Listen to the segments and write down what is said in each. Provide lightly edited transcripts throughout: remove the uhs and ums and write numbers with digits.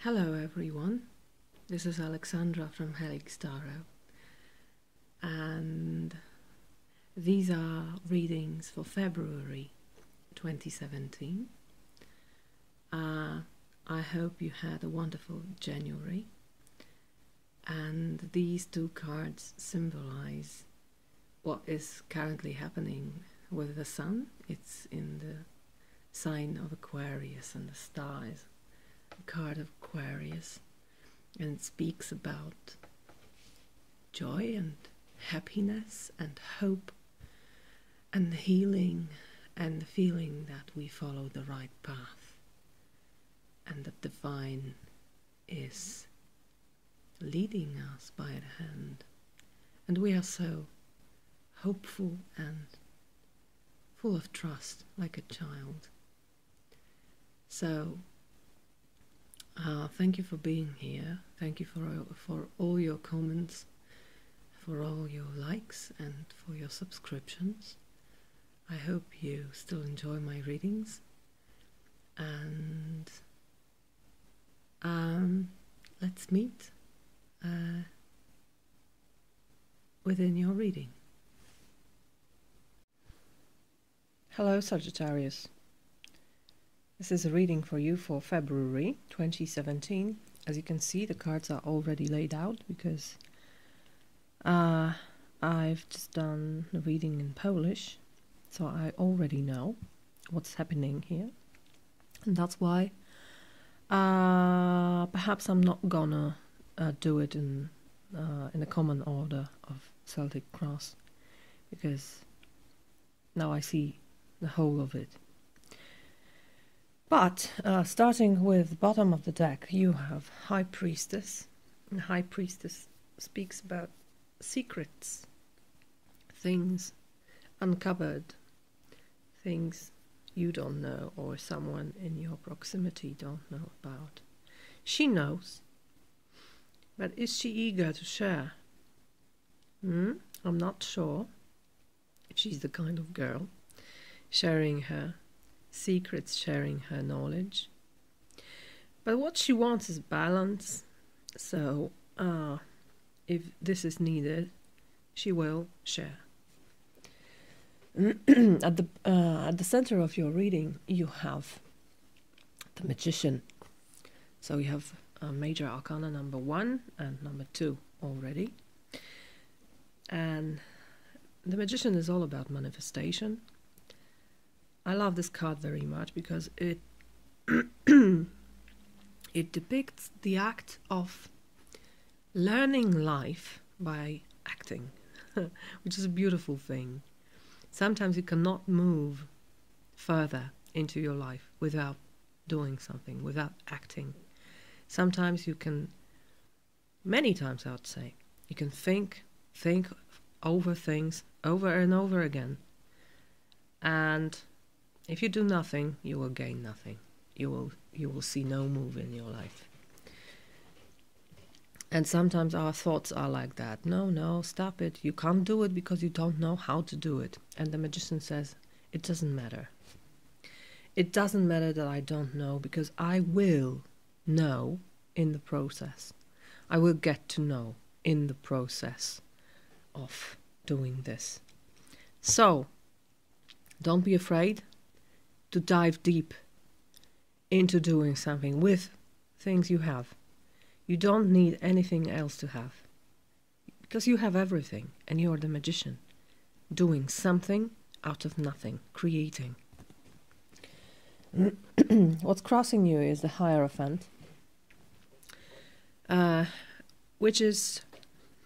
Hello everyone, this is Alexandra from Helix Tarot, and these are readings for February 2017. I hope you had a wonderful January, and these two cards symbolize what is currently happening with the sun. It's in the sign of Aquarius, and the star is a card of Aquarius, and it speaks about joy and happiness and hope and healing and the feeling that we follow the right path and that the divine is leading us by the hand, and we are so hopeful and full of trust like a child. So thank you for being here. Thank you for all your comments, for all your likes, and for your subscriptions. I hope you still enjoy my readings, and let's meet within your reading. Hello Sagittarius. This is a reading for you for February 2017. As you can see, the cards are already laid out because I've just done the reading in Polish, so I already know what's happening here. And that's why perhaps I'm not gonna do it in a common order of Celtic Cross, because now I see the whole of it. But starting with the bottom of the deck, you have High Priestess. The High Priestess speaks about secrets, things uncovered, things you don't know or someone in your proximity don't know about. She knows, but is she eager to share? I'm not sure if she's the kind of girl sharing her secrets, sharing her knowledge. But what she wants is balance, so if this is needed, she will share. At the center of your reading, you have the Magician. So you have Major Arcana number 1 and number 2 already. And the Magician is all about manifestation. I love this card very much because it it depicts the act of learning life by acting, which is a beautiful thing. Sometimes you cannot move further into your life without doing something, without acting. Sometimes you can, many times I would say, you can think over things over and over again, and if you do nothing, you will gain nothing. You will see no move in your life. And sometimes our thoughts are like that. No, stop it. You can't do it because you don't know how to do it. And the Magician says, it doesn't matter. It doesn't matter that I don't know, because I will know in the process. I will get to know in the process of doing this. So, don't be afraid to dive deep into doing something with things you have. You don't need anything else to have, because you have everything, and you're the Magician, doing something out of nothing, creating. What's crossing you is the Hierophant, which is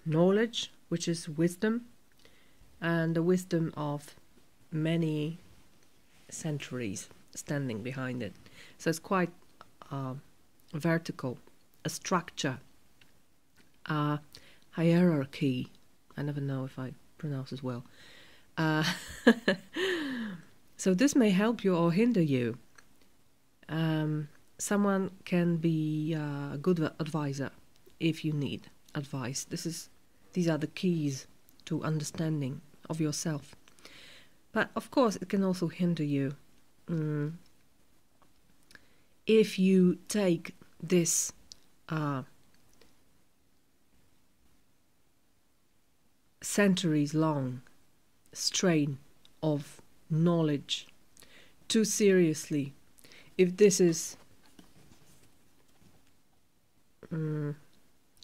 knowledge, which is wisdom, and the wisdom of many centuries standing behind it. So it's quite vertical, a structure, a hierarchy. I never know if I pronounce it well. So this may help you or hinder you. Someone can be a good advisor if you need advice. These are the keys to understanding of yourself. But of course it can also hinder you if you take this centuries long strain of knowledge too seriously, if this is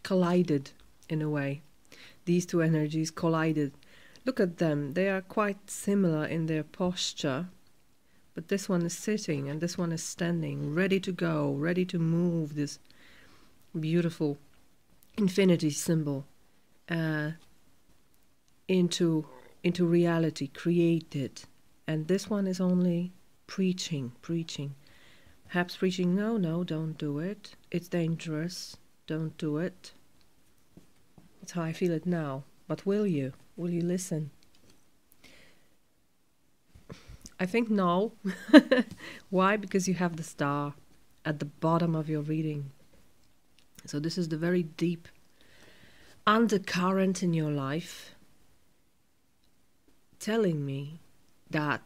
collided in a way, these two energies collided. Look at them, they are quite similar in their posture, but this one is sitting and this one is standing, ready to go, ready to move this beautiful infinity symbol into reality, create it. And this one is only preaching. Perhaps preaching, no, don't do it. It's dangerous. Don't do it. That's how I feel it now. But will you? Will you listen? I think no. Why? Because you have the star at the bottom of your reading. So this is the very deep undercurrent in your life telling me that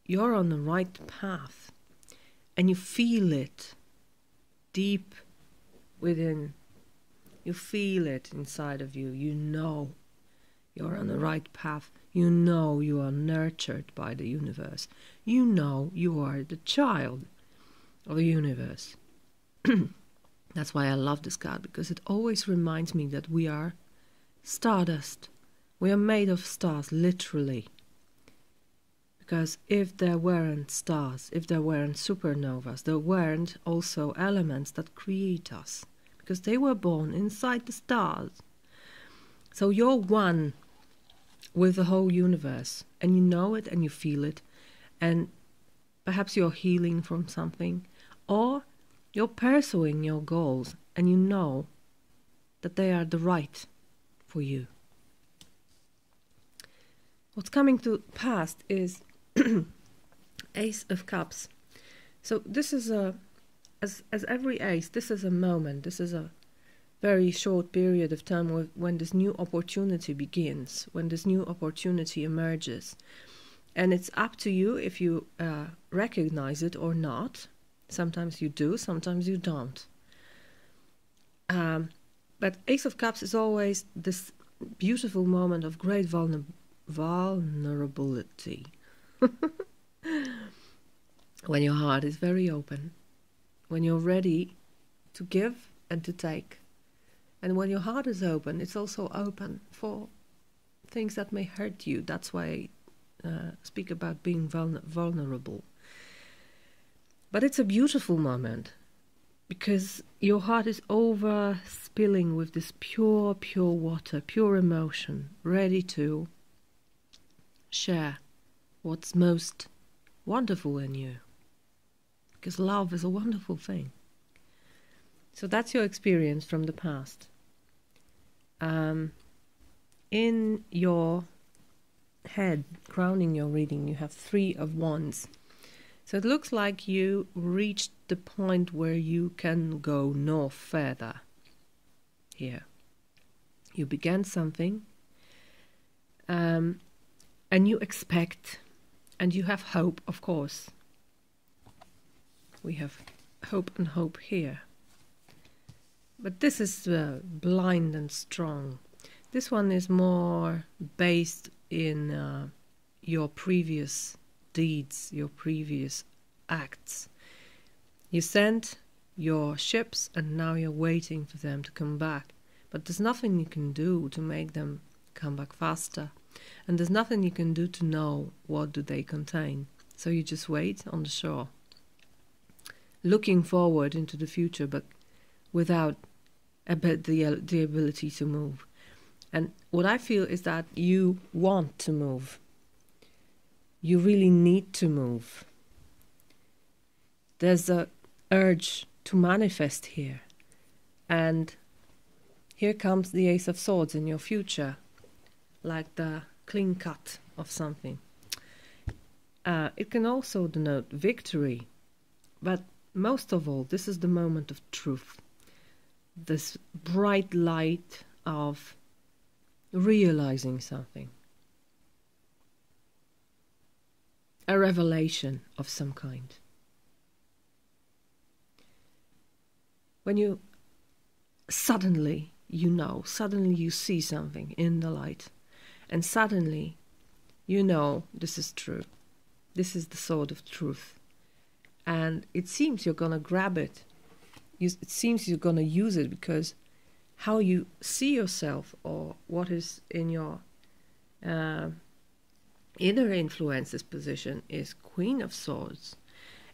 you're on the right path and you feel it deep within. You feel it inside of you. You know you're on the right path. You know you are nurtured by the universe. You know you are the child of the universe. That's why I love this card, because it always reminds me that we are stardust. We are made of stars, literally. Because if there weren't stars, if there weren't supernovas, there weren't also elements that create us. Because they were born inside the stars. So you're one with the whole universe. And you know it and you feel it. And perhaps you're healing from something. Or you're pursuing your goals and you know that they are the right for you. What's coming to past is Ace of Cups. So this is as every ace, this is a moment, this is a very short period of time when this new opportunity begins, when this new opportunity emerges. And it's up to you if you recognize it or not. Sometimes you do, sometimes you don't. But Ace of Cups is always this beautiful moment of great vulnerability. When your heart is very open. When you're ready to give and to take. And when your heart is open, it's also open for things that may hurt you. That's why I speak about being vulnerable. But it's a beautiful moment, because your heart is over spilling with this pure water, pure emotion, ready to share what's most wonderful in you. Because love is a wonderful thing. So that's your experience from the past. In your head, crowning your reading, you have 3 of Wands. So it looks like you reached the point where you can go no further. Here. You began something, and you expect, and you have hope, of course. We have hope and hope here. But this is blind and strong. This one is more based in your previous deeds, your previous acts. You sent your ships and now you're waiting for them to come back. But there's nothing you can do to make them come back faster. And there's nothing you can do to know what do they contain. So you just wait on the shore. Looking forward into the future, but without the ability to move. And what I feel is that you want to move. You really need to move. There's an urge to manifest here. And here comes the Ace of Swords in your future, like the clean cut of something. It can also denote victory, but most of all, this is the moment of truth. This bright light of realizing something. A revelation of some kind. when you suddenly suddenly you see something in the light, and suddenly you know this is true. This is the sword of truth. And it seems you're going to grab it. It seems you're going to use it, because how you see yourself, or what is in your inner influences position, is Queen of Swords.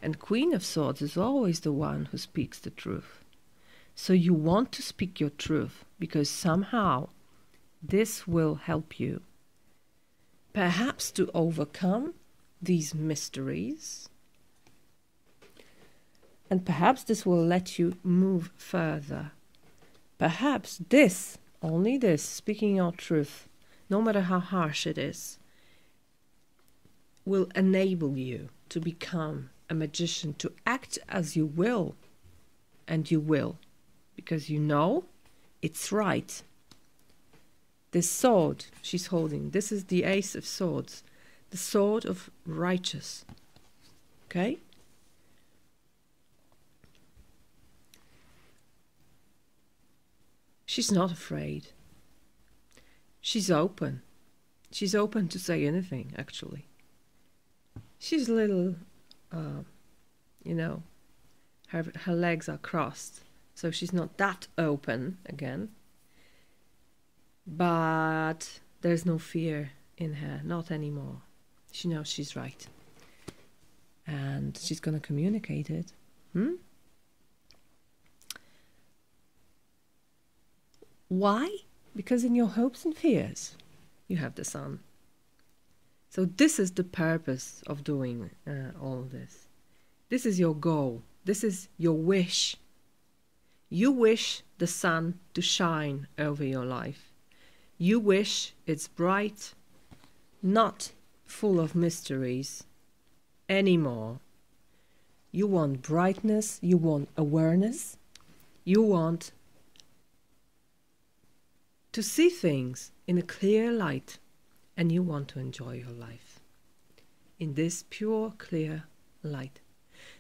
And Queen of Swords is always the one who speaks the truth. So you want to speak your truth, because somehow this will help you, perhaps to overcome these mysteries. And perhaps this will let you move further. Perhaps this, only this, speaking your truth, no matter how harsh it is, will enable you to become a magician, to act as you will. And you will, because you know it's right. This sword she's holding, this is the Ace of Swords, the sword of righteous. Okay? She's not afraid. She's open. She's open to say anything, actually. She's a little, her legs are crossed, so she's not that open again. But there's no fear in her, not anymore. She knows she's right. And she's going to communicate it. Why? Because in your hopes and fears, you have the sun. So this is the purpose of doing all of this. This is your goal. This is your wish. You wish the sun to shine over your life. You wish it's bright, not full of mysteries anymore. You want brightness, you want awareness, you want to see things in a clear light, and you want to enjoy your life in this pure, clear light.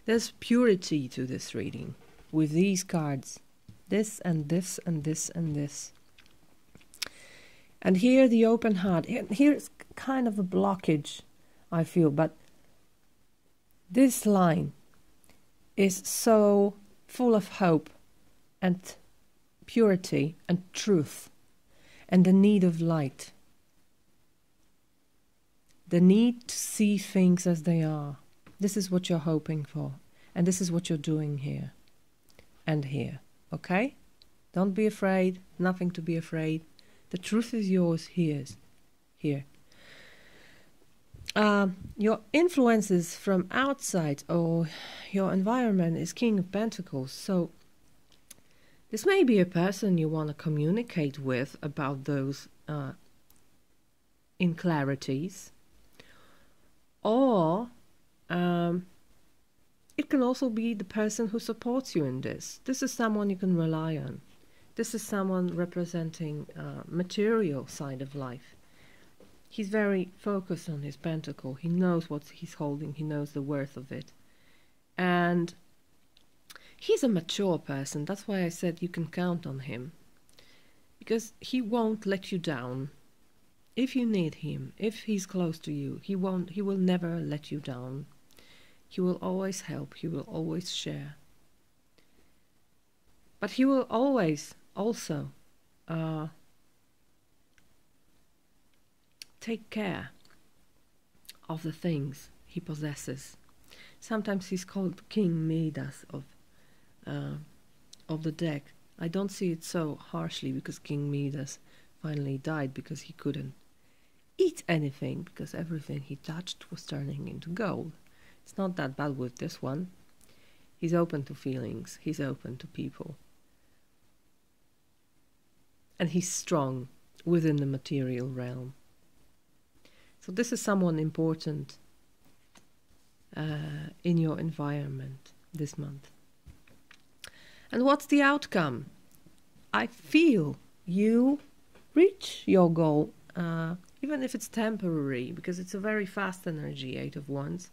There's purity to this reading with these cards. This and this and this and this. And here the open heart. Here's kind of a blockage, I feel, but this line is so full of hope and purity and truth and the need of light. The need to see things as they are. This is what you're hoping for. And this is what you're doing here and here. Okay? Don't be afraid. Nothing to be afraid. The truth is yours here. Your influences from outside or your environment is King of Pentacles. So this may be a person you want to communicate with about those inclarities. Or it can also be the person who supports you in this. This is someone you can rely on. This is someone representing material side of life. He's very focused on his pentacle. He knows what he's holding. He knows the worth of it. And he's a mature person. That's why I said you can count on him. Because he won't let you down. If you need him, if he's close to you, he will never let you down. He will always help. He will always share. But he will always also take care of the things he possesses. Sometimes he's called King Midas of the deck. I don't see it so harshly, because King Midas finally died because he couldn't eat anything, because everything he touched was turning into gold. It's not that bad with this one. He's open to feelings. He's open to people. And he's strong within the material realm. So this is someone important in your environment this month. And what's the outcome? I feel you reach your goal, even if it's temporary, because it's a very fast energy, 8 of Wands.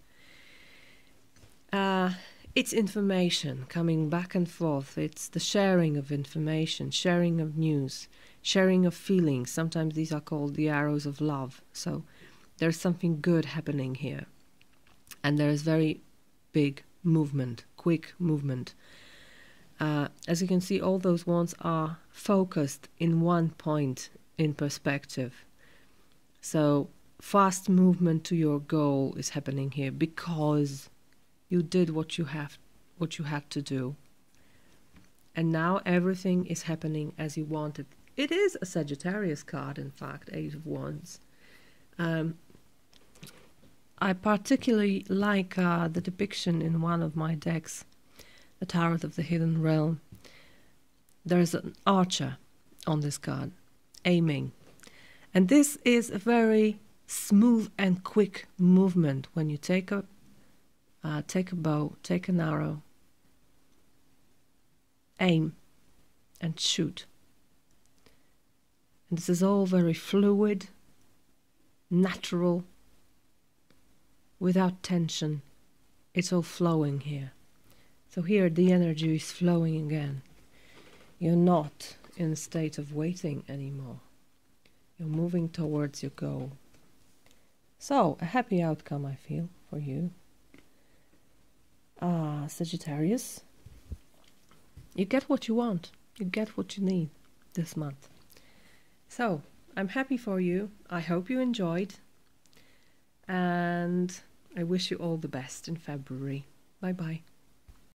it's information coming back and forth. It's the sharing of information, sharing of news, sharing of feelings. Sometimes these are called the arrows of love. So there's something good happening here. And there is very big movement, quick movement. As you can see, all those wands are focused in one point in perspective. So fast movement to your goal is happening here because you did what you had to do. And now everything is happening as you wanted. It is a Sagittarius card, in fact, 8 of Wands. I particularly like the depiction in one of my decks, the Tarot of the Hidden Realm. There's an archer on this card, aiming. And this is a very smooth and quick movement when you take a bow, take an arrow, aim, and shoot. And this is all very fluid, natural, without tension. It's all flowing here. So here the energy is flowing again. You're not in a state of waiting anymore. You're moving towards your goal. So, a happy outcome, I feel, for you. Sagittarius. You get what you want. You get what you need this month. So, I'm happy for you. I hope you enjoyed. And I wish you all the best in February. Bye-bye.